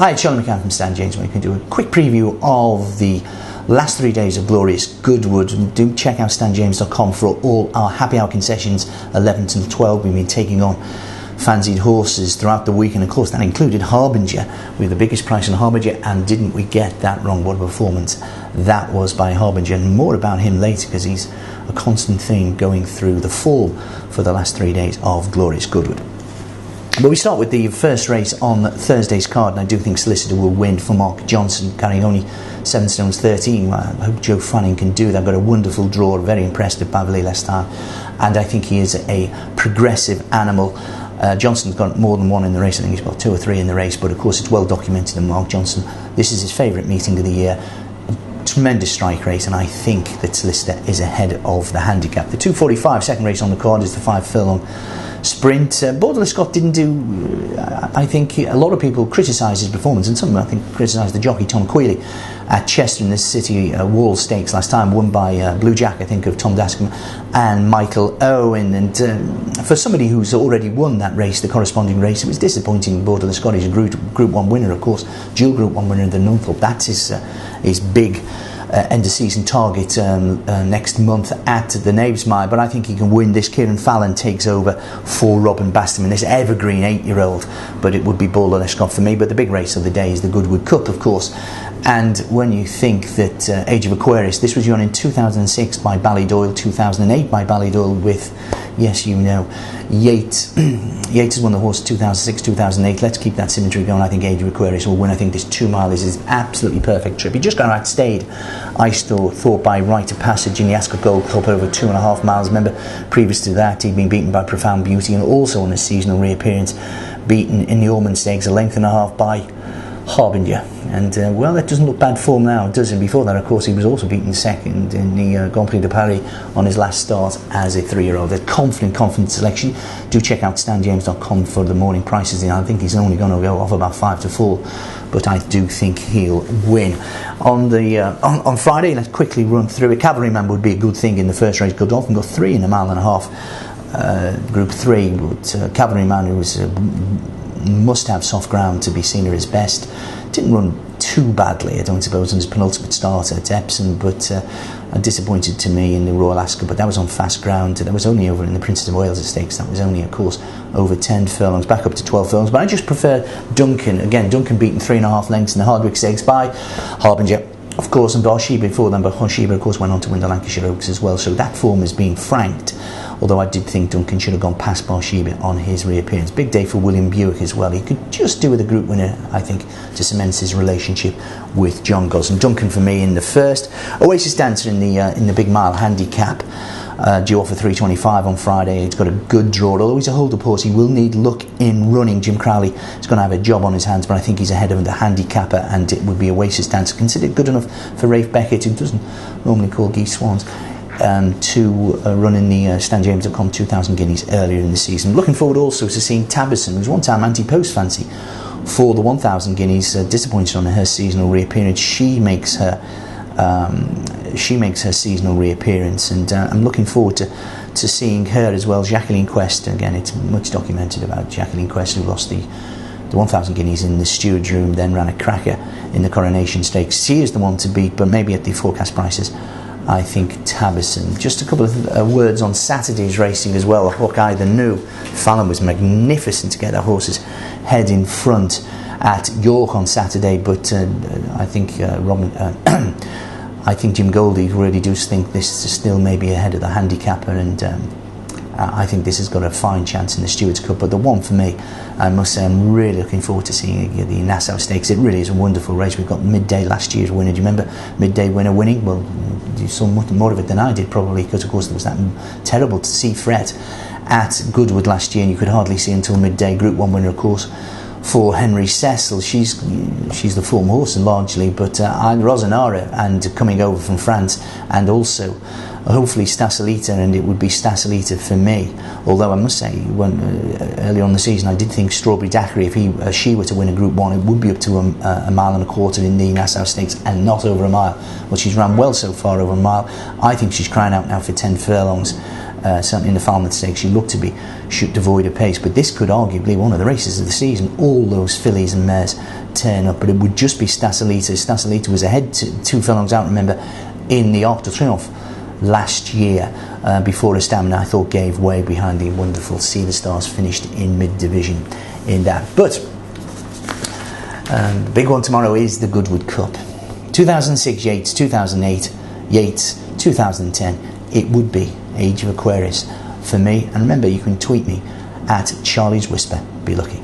Hi, it's Charlie McCann from Stan James. We can do a quick preview of the last 3 days of Glorious Goodwood. Do check out stanjames.com for all our happy hour concessions, 11 till 12. We've been taking on fancied horses throughout the week, and of course that included Harbinger with the biggest price on Harbinger, and didn't we get that wrong? What a performance that was by Harbinger, and more about him later because he's a constant theme going through the form for the last 3 days of Glorious Goodwood. But we start with the first race on Thursday's card, and I do think Solicitor will win for Mark Johnson, carrying only 7 stones 13. I hope Joe Fanning can do that. Got a wonderful draw, very impressed at Beverley last time, and I think he is a progressive animal. Johnson's got more than one in the race. I think he's got 2 or 3 in the race, but of course it's well documented in Mark Johnson. This is his favourite meeting of the year. Tremendous strike rate, and I think that Solicitor is ahead of the handicap. The 2:45 second race on the card is the 5 furlong sprint. Border Scott didn't do, I think a lot of people criticise his performance, and some I think criticised the jockey Tom Quealy at Chester in the City Wall Stakes last time, won by Blue Jack, I think, of Tom Dascombe and Michael Owen. And for somebody who's already won that race, the corresponding race, it was disappointing. Border Scott is a Group 1 winner, of course, dual Group 1 winner in the Northorpe. That's his big end of season target next month at the Naves Mile, but I think he can win this. Kieran Fallon takes over for Robin Basterman, this evergreen 8-year-old, but it would be Border Scott for me. But the big race of the day is the Goodwood Cup, of course. And when you think that Age of Aquarius, this was run in 2006 by Ballydoyle, 2008 by Ballydoyle with, yes, you know, Yates. Yates has won the horse 2006, 2008. Let's keep that symmetry going. I think Age of Aquarius will win. I think this 2 mile is his absolutely perfect trip. He just got outstayed, I thought, by Rite of Passage in the Ascot Gold Cup over 2.5 miles. Remember, previous to that, he'd been beaten by Profound Beauty, and also on a seasonal reappearance, beaten in the Ormond Stakes a length and a half by Harbinger. And well, that doesn't look bad form now, does it? Before that, of course, he was also beaten second in the Grand Prix de Paris on his last start as a 3-year-old. A confident selection. Do check out stanjames.com for the morning prices. I think he's only going to go off about 5 to 4, but I do think he'll win. On Friday, let's quickly run through it. Cavalryman would be a good thing in the first race. Godolphin got 3 in a mile and a half, Group 3, but Cavalryman, who was must have soft ground to be seen at his best, didn't run too badly, I don't suppose, in his penultimate start at Epsom, but disappointed to me in the Royal Ascot. But that was on fast ground. That was only over in the Princess of Wales Stakes. That was only, of course, over 10 furlongs, back up to 12 furlongs. But I just prefer Duncan. Again, Duncan beaten 3.5 lengths in the Hardwick Stakes by Harbinger, of course, and Bathsheba before them. But Bathsheba, of course, went on to win the Lancashire Oaks as well. So that form has been franked. Although I did think Duncan should have gone past Bathsheba on his reappearance. Big day for William Buick as well. He could just do with a group winner, I think, to cement his relationship with John Gosling. Duncan for me in the first. Oasis Dancer in the big mile handicap. Due off for 3.25 on Friday. It's got a good draw. Although he's a hold-up horse, he will need luck in running. Jim Crowley is going to have a job on his hands, but I think he's ahead of the handicapper, and it would be Oasis Dancer. Considered good enough for Rafe Beckett, who doesn't normally call geese swans, to run in the stanjames.com 2,000 guineas earlier in the season. Looking forward also to seeing Tabison, who's one time anti-post fancy for the 1,000 guineas. Disappointed on her seasonal reappearance. She makes her seasonal reappearance, and I'm looking forward to seeing her as well. Jacqueline Quest, again, it's much documented about Jacqueline Quest, who lost the 1,000 guineas in the steward's room, then ran a cracker in the Coronation Stakes. She is the one to beat, but maybe at the forecast prices, I think Tabison. Just a couple of words on Saturday's racing as well. Hawkeye the New. Fallon was magnificent to get that horse's head in front at York on Saturday, but I think I think Jim Goldie really does think this is still maybe ahead of the handicapper, and I think this has got a fine chance in the Stewards Cup. But the one for me, I must say, I'm really looking forward to seeing the Nassau Stakes. It really is a wonderful race. We've got Midday, last year's winner. Do you remember Midday winner winning? Well, you saw much more of it than I did, probably, because of course there was that terrible to see threat at Goodwood last year, and you could hardly see until Midday. Group 1 winner, of course, for Henry Cecil. She's the form horse largely, but Rosanara, and coming over from France, and also hopefully Stasolita, and it would be Stasolita for me. Although I must say, when earlier on in the season, I did think Strawberry Daiquiri, if she were to win a Group 1, it would be up to a mile and a quarter in the Nassau Stakes, and not over a mile. Well, she's ran well so far over a mile. I think she's crying out now for 10 furlongs. certainly in the Falmouth Stakes, you look to be devoid of pace, but this could arguably one of the races of the season. All those fillies and mares turn up, but it would just be Stasolita. Stasolita was ahead 2 furlongs out, remember, in the Arc de Triomphe last year, before her stamina, I thought, gave way behind the wonderful See the Stars, finished in mid-division in that. But the big one tomorrow is the Goodwood Cup. 2006 Yates, 2008 Yates, 2010 it would be Age of Aquarius for me. And remember, you can tweet me at Charlie's Whisper. Be lucky.